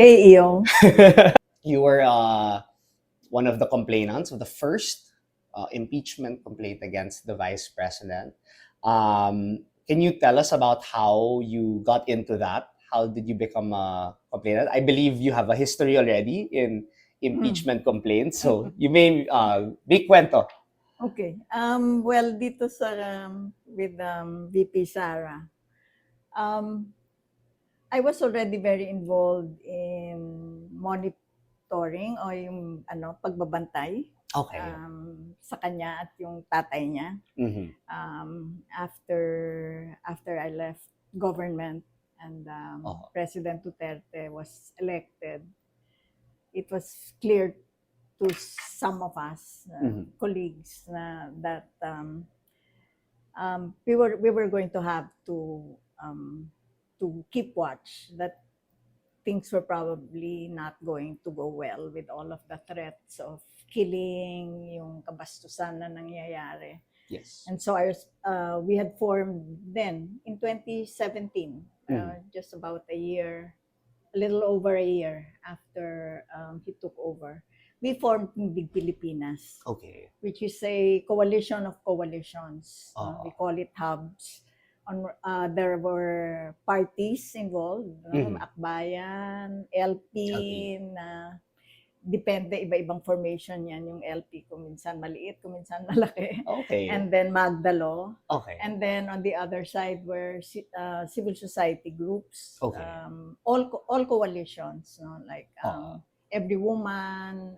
Hey, Iyo. You were one of the complainants of the first impeachment complaint against the vice president. Can you tell us about how you got into that? How did you become a complainant? I believe you have a history already in impeachment complaints, so you may big kwento. Okay. Well, dito sa with VP Sara, I was already very involved in monitoring o yung pagbabantay Okay. sa kanya at yung tatay niya. Mhm. After I left government and Oo. President Duterte was elected, it was clear to some of us colleagues that we were going to have to keep watch that things were probably not going to go well with all of the threats of killing, yung kabastusan na nangyayari. Yes. And so we had formed then in 2017, just about a little over a year after he took over, we formed Big Pilipinas, Okay. which is a coalition of coalitions. We call it hubs. There were parties involved, Akbayan, LP, na depende, iba-ibang formation yan. Yung LP, kung minsan maliit, kung minsan malaki. Okay. And then Magdalo. Okay. And then on the other side were civil society groups. Okay. All coalitions, like Every Woman,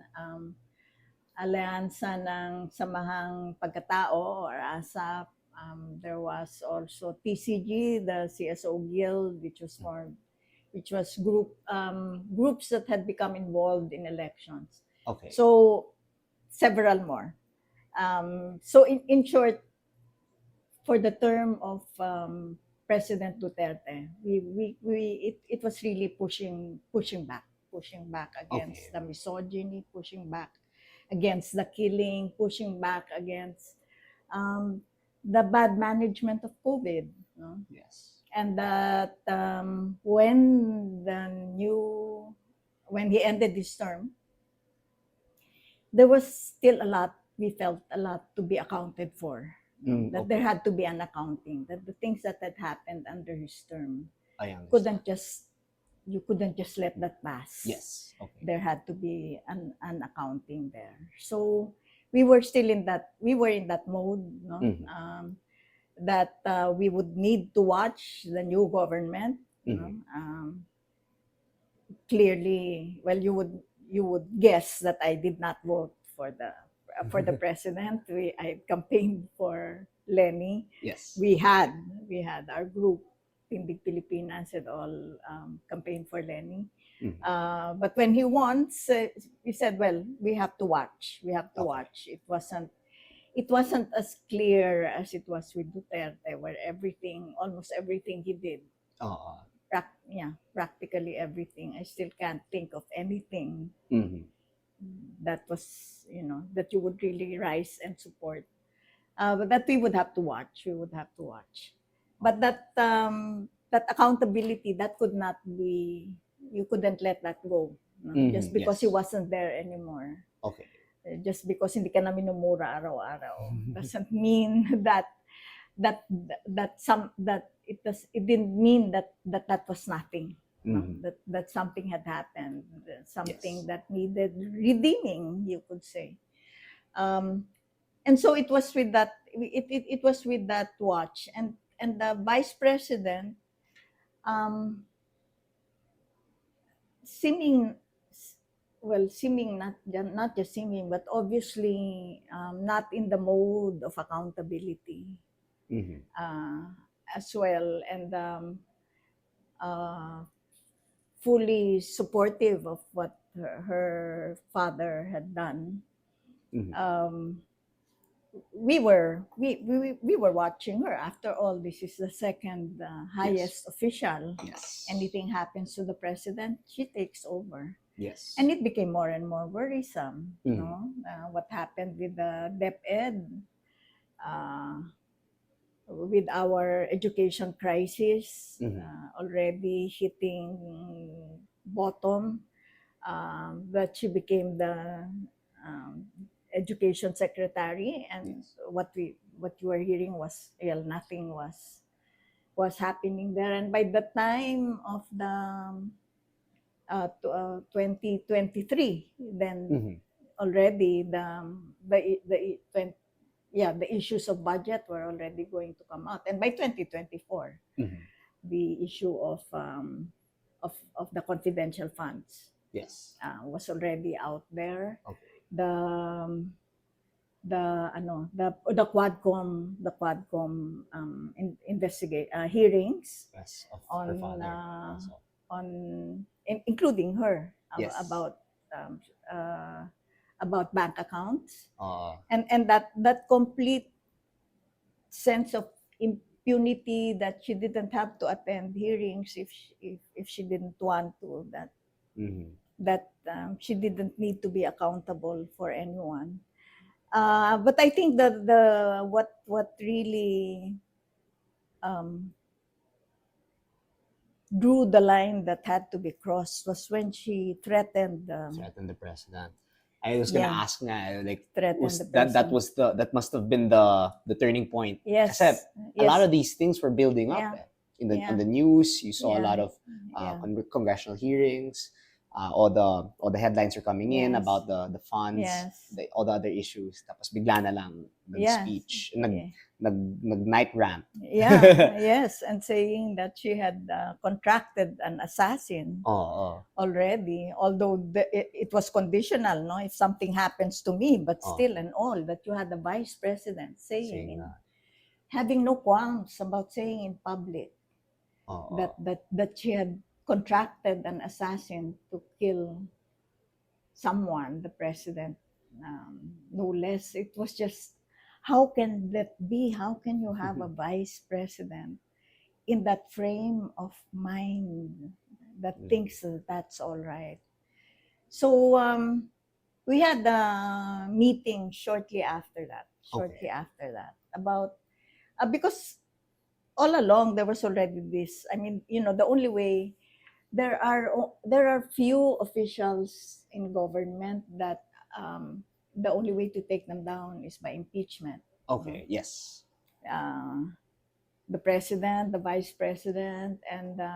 Alyansa ng Samahang Pagkatao or ASAP. There was also TCG, the CSO Guild, which was groups that had become involved in elections. Okay. So several more. So in short, for the term of President Duterte, it was really pushing back against the misogyny, pushing back against the killing, pushing back against the bad management of COVID. No? Yes. And that when he ended his term, there was still we felt a lot to be accounted for. That there had to be an accounting, that the things that had happened under his term you couldn't just let that pass. Yes. Okay. There had to be an accounting there. So we were in that mode, no? That we would need to watch the new government. Clearly, well, you would guess that I did not vote for the president. I campaigned for Lenny. Yes. We had our group, Big Pilipinas, had all campaigned for Lenny. But when he won, we said, well, we have to watch. We have to watch. It wasn't as clear as it was with Duterte, where almost everything he did, practically everything. I still can't think of anything that was, that you would really rise and support. But that we would have to watch. But that accountability, that could not be, you couldn't let that go. No? Just because he wasn't there anymore. Okay. Just because hindi ka na minumura araw-araw doesn't mean that it didn't mean that was nothing. That something had happened, something that needed redeeming, you could say. And so it was with that watch, and the vice president seeming not just seeming, but obviously not in the mode of accountability as well, and fully supportive of what her father had done. We were watching her. After all, this is the second highest official. Yes. Anything happens to the president, she takes over. Yes. And it became more and more worrisome. No, what happened with the DepEd, with our education crisis already hitting bottom, that she became the um, education secretary, and Yes. what you were hearing was, well, nothing was happening there. And by the time of the 2023, then Mhm. already the issues of budget were already going to come out. And by 2024, Mhm. the issue of the confidential funds Yes. was already out there. Okay. The the Quadcom investigate hearings Yes. Of her on father also. including her Yes. um, uh, about bank accounts, Uh, and that complete sense of impunity, that she didn't have to attend hearings if she didn't want to, mhm. that she didn't need to be accountable for anyone. But I think the what really um, drew the line that had to be crossed was when she threatened, Threaten the president. I was gonna yeah, ask nga, like, threatened the was that president. was that must have been the turning point. Kasi Yes, a lot yes, of these things were building up. yeah, Eh. In yeah, the news, you saw a yeah, lot of yeah, congressional hearings. All the headlines are coming in yes, about the funds, yes, all the other issues. Tapos bigla na lang yes, nag-speech, yeah. nag night rant. Yeah, yes, and saying that she had contracted an assassin Oo, already, although it was conditional, no? If something happens to me, but oo. still and all, that you had the vice president saying, Saying that. having no qualms about saying in public Oo. that she had contracted an assassin to kill someone, the president, no less. It was just, how can that be? How can you have a vice president in that frame of mind that thinks that that's all right? So we had a meeting Okay. shortly after that, about because all along there was already this. I mean, the only way, there are few officials in government that the only way to take them down is by impeachment. No? Okay, yes. Uh, the president, the vice president, and The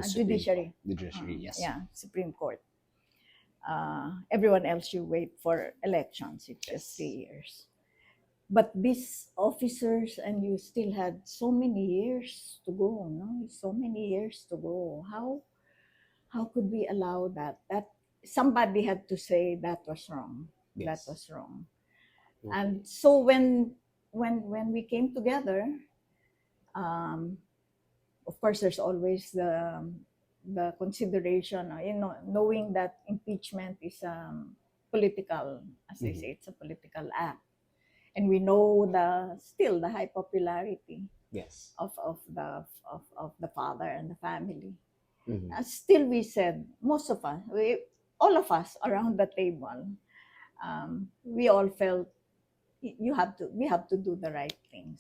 Supreme Court, judiciary. the judiciary, yes. Yeah, Supreme Court. Everyone else, you wait for elections. It's just Yes. 3 years. But these officers, and you still had so many years to go, no? So many years to go. How could we allow that? That somebody had to say that was wrong. That Yes. was wrong. Okay. And so when we came together, um, of course, there's always the consideration, knowing that impeachment is political, as they Mhm. say, it's a political act, and we know the high popularity Yes. of the father and the family. Mhm. Still, we said, most of us, all of us around the table, we all felt, we have to do the right thing.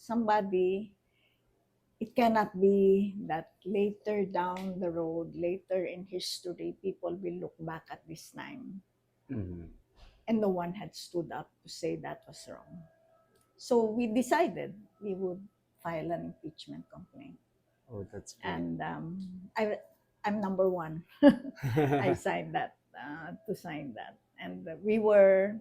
It cannot be that later down the road, later in history, people will look back at this time Mhm. and no one had stood up to say that was wrong. So we decided we would file an impeachment complaint. Oh, that's great. And I'm number one. I signed that, to sign that. And we were,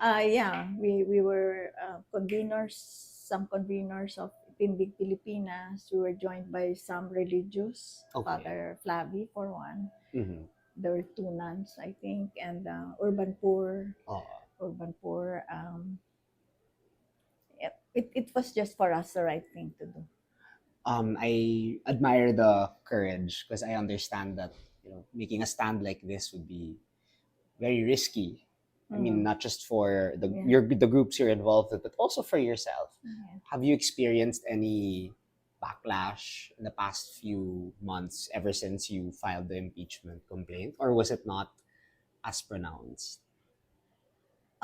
we were conveners, some conveners of Tindig Pilipinas. We were joined by some religious, Okay. Father Flavi for one. Mhm. There were two nuns, I think, and Urban Poor. Oo. Urban Poor. It was just for us the right thing to do. I admire the courage because I understand that, making a stand like this would be very risky. I mean, Mm. not just for Yeah. the groups you're involved with, but also for yourself. Yeah. Have you experienced any backlash in the past few months ever since you filed the impeachment complaint, or was it not as pronounced?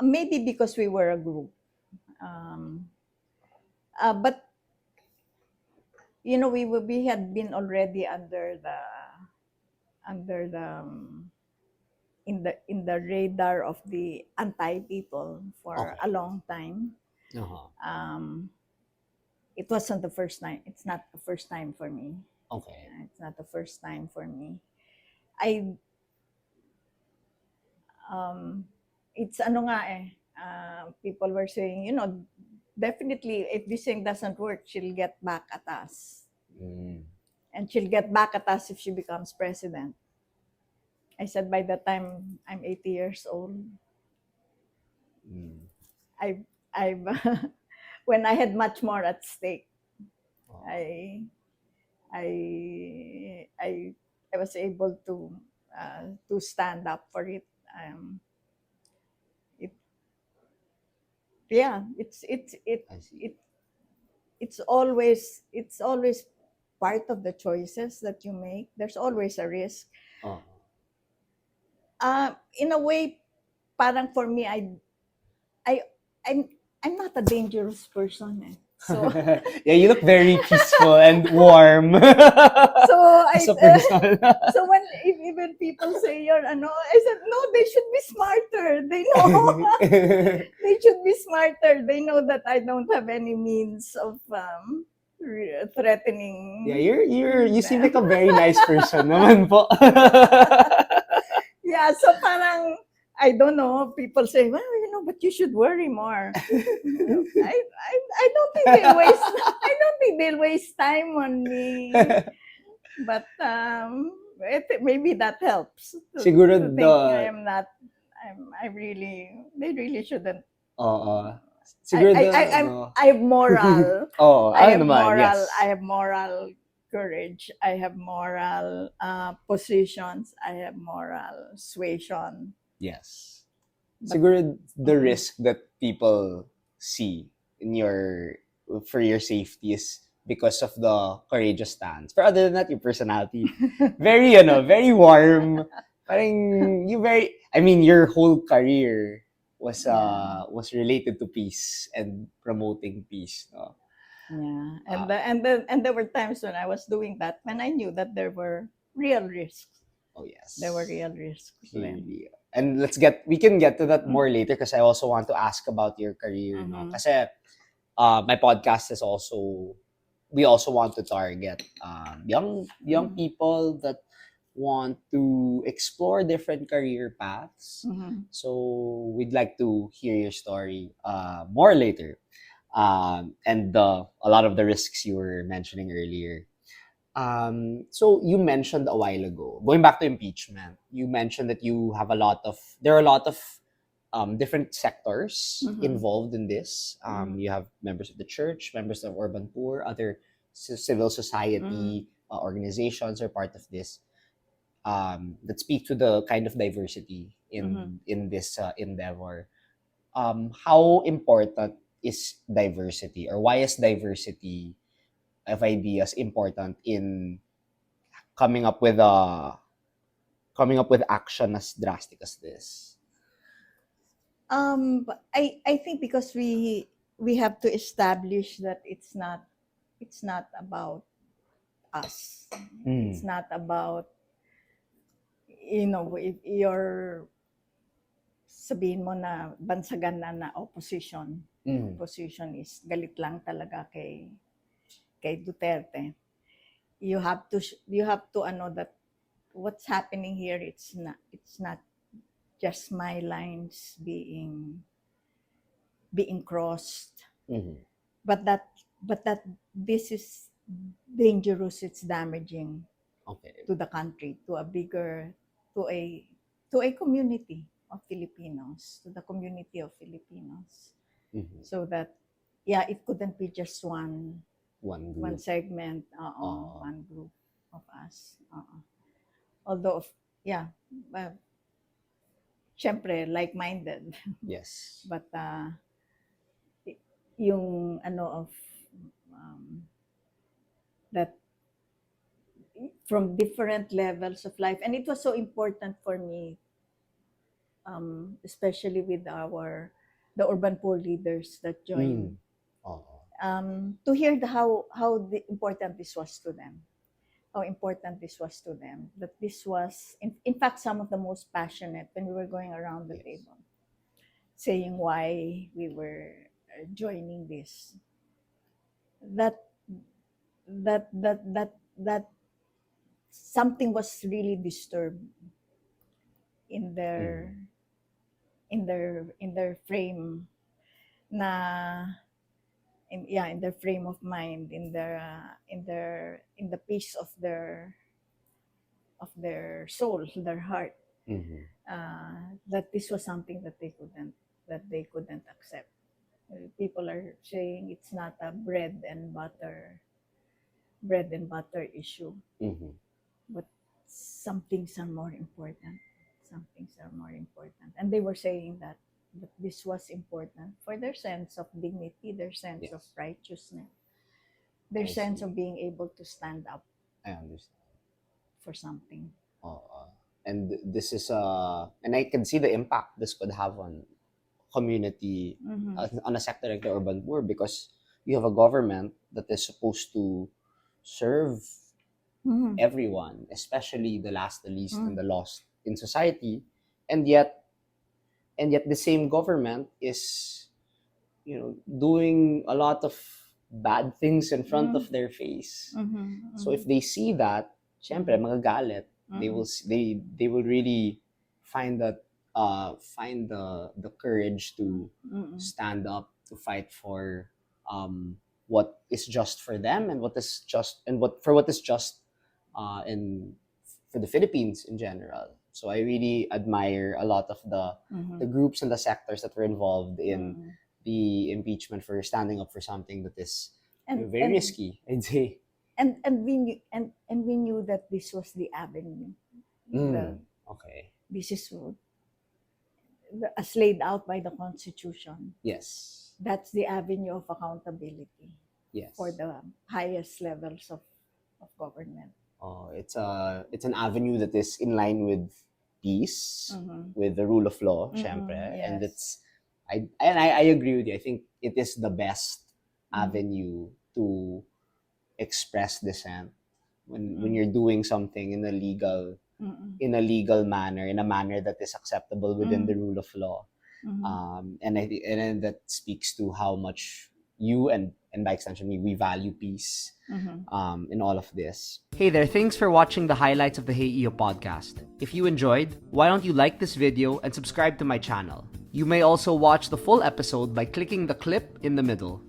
Maybe because we were a group. Um, but we had been already under under the in the radar of the anti people for Okay. a long time. Uh-huh. It wasn't the first time. It's not the first time for me. Okay. It's not the first time for me. I it's ano nga eh. People were saying, you know, definitely if this thing doesn't work, she'll get back at us. Mm. And she'll get back at us if she becomes president. I said by the time I'm 80 years old, Mm. I've when I had much more at stake, Oh. I I I I was able to stand up for it. It yeah, I see. it's always part of the choices that you make. There's always a risk. Oh. In a way, parang for me, I I'm I'm not a dangerous person. Eh. So Yeah, you look very peaceful and warm. so As a person. so when even people say you're ano, I said no, they should be smarter. They know they should be smarter. They know that I don't have any means of threatening. Yeah, you seem like a them. very nice person naman po. Yeah, so parang I don't know. People say, well, you know, but you should worry more. I don't think they'll waste. I don't think they'll waste time on me. But maybe that helps. Siguro To think I am not. They really shouldn't. Oo. Siguro I have moral. Oo, I have naman, moral. yes. I have moral courage. I have moral positions. I have moral suasion. Yes. But- Siguro the risk that people see in for your safety is because of the courageous stance. But other than that, your personality, very, very warm. Parang, your whole career was Yeah. was related to peace and promoting peace. No? Yeah, and there were times when I was doing that when I knew that there were real risks. Oh, yes. There were real risks. Then. Really. And we can get to that more later because I also want to ask about your career. No? Mhm. Kasi my podcast is also, we also want to target young people that want to explore different career paths. Mhm. So we'd like to hear your story more later. And a lot of the risks you were mentioning earlier. So you mentioned a while ago, going back to impeachment, you mentioned that there are a lot of different sectors Mhm. involved in this. Mhm. You have members of the church, members of Urban Poor, other civil society organizations are part of this. That speak to the kind of diversity in this endeavor. How important is diversity, or why is diversity of ideas important in coming up with action as drastic as this? But I think because we have to establish that it's not about us. It's not about, you know, if you're sabihin mo na bansagan na opposition. Opposition is galit lang talaga kay Duterte. You have to know that what's happening here, it's not just my lines being crossed, but that this is dangerous, it's damaging to the country, to a community of Filipinos, to the community of Filipinos. So that it couldn't be just one segment, one group of us. Although syempre like-minded. Yes. But yung of that from different levels of life, and it was so important for me, especially with the urban poor leaders that joined, to hear how important this was to them. how important this was to them. That this was, in fact, some of the most passionate when we were going around the Yes. table, saying why we were joining this. That that something was really disturbed in their in their frame na in their frame of mind, in the peace of their soul, their heart, Mhm. that this was something that they couldn't accept. People are saying it's not a bread and butter issue, Mhm. but some things are more important. Some things are more important, and they were saying that this was important for their sense of dignity, their sense of Yes. righteousness, their I sense see. of being able to stand up I understand. for something. And this is and I can see the impact this could have on community, Mm-hmm. on a sector like the urban poor, because you have a government that is supposed to serve Mm-hmm. everyone, especially the last, the least, and Mm-hmm. the lost in society, and yet the same government is, doing a lot of bad things in front of their face. Mm-hmm. So if they see that, syempre magagalit. They will they will really find the courage to Mm-hmm. stand up, to fight for what is just for them, and what is just in for the Philippines in general. So I really admire a lot of the groups and the sectors that were involved in the impeachment for standing up for something that is and very risky, I'd say. and we knew that this was the avenue. The Okay. This is as laid out by the Constitution. Yes. That's the avenue of accountability Yes. for the highest levels of government. It's an avenue that is in line with peace, with the rule of law, syempre, and Yes. I agree with you. I think it is the best avenue to express dissent when you're doing something in a legal manner, in a manner that is acceptable within the rule of law. And that speaks to how much you and by extension me, we value peace in all of this. Hey there, thanks for watching the highlights of the Hey EO podcast. If you enjoyed, why don't you like this video and subscribe to my channel? You may also watch the full episode by clicking the clip in the middle.